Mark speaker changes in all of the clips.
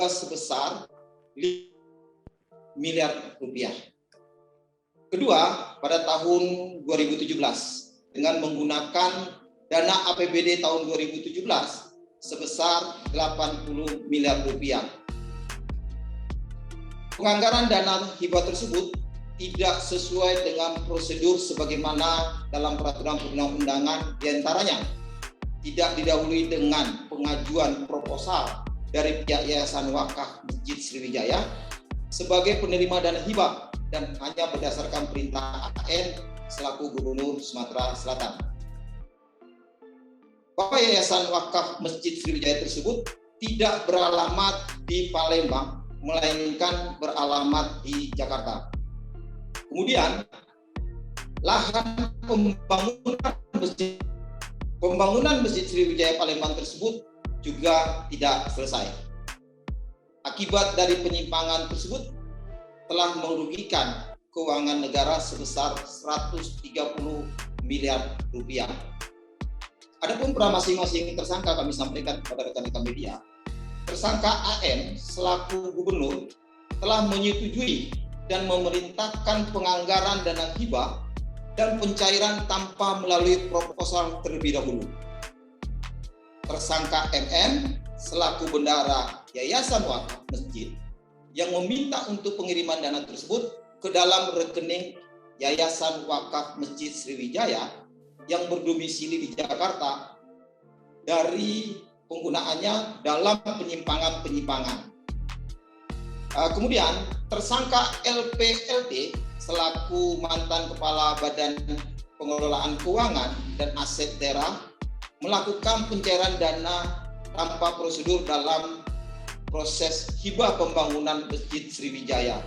Speaker 1: sebesar 5 miliar rupiah. Kedua, pada tahun 2017 dengan menggunakan dana APBD tahun 2017 sebesar 80 miliar rupiah. Penganggaran dana hibah tersebut tidak sesuai dengan prosedur sebagaimana dalam peraturan perundang-undangan, diantaranya tidak didahului dengan pengajuan proposal dari pihak Yayasan Wakaf Masjid Sriwijaya sebagai penerima dana hibah dan hanya berdasarkan perintah AN selaku Gubernur Sumatera Selatan. Bahwa Yayasan Wakaf Masjid Sriwijaya tersebut tidak beralamat di Palembang, melainkan beralamat di Jakarta. Kemudian, lahan pembangunan Masjid Sriwijaya Palembang tersebut juga tidak selesai. Akibat dari penyimpangan tersebut telah merugikan keuangan negara sebesar 130 miliar rupiah. Adapun pada masing-masing tersangka kami sampaikan kepada rekan-rekan media, tersangka AN selaku gubernur telah menyetujui dan memerintahkan penganggaran dana hibah dan pencairan tanpa melalui proposal terlebih dahulu. Tersangka MM selaku bendahara Yayasan Wakaf Masjid yang meminta untuk pengiriman dana tersebut ke dalam rekening Yayasan Wakaf Masjid Sriwijaya yang berdomisili di Jakarta dari penggunaannya dalam penyimpangan-penyimpangan. Kemudian tersangka LPLT selaku mantan Kepala Badan Pengelolaan Keuangan dan Aset Daerah melakukan pencairan dana tanpa prosedur dalam proses hibah pembangunan Masjid Sriwijaya.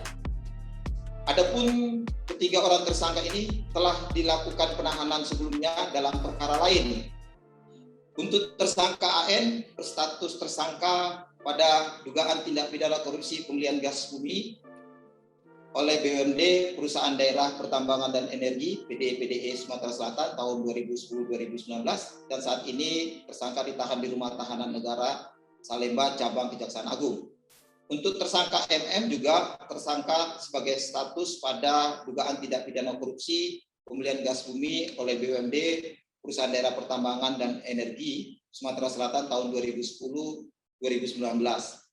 Speaker 1: Adapun ketiga orang tersangka ini telah dilakukan penahanan sebelumnya dalam perkara lain. Untuk tersangka AN berstatus tersangka pada dugaan tindak pidana korupsi pembelian gas bumi oleh BUMD Perusahaan Daerah Pertambangan dan Energi PDE Sumatera Selatan tahun 2010-2019 dan saat ini tersangka ditahan di Rumah Tahanan Negara Salemba Cabang Kejaksaan Agung. Untuk tersangka MM juga tersangka sebagai status pada dugaan tindak pidana korupsi pembelian gas bumi oleh BUMD Perusahaan Daerah Pertambangan dan Energi Sumatera Selatan tahun 2010-2019.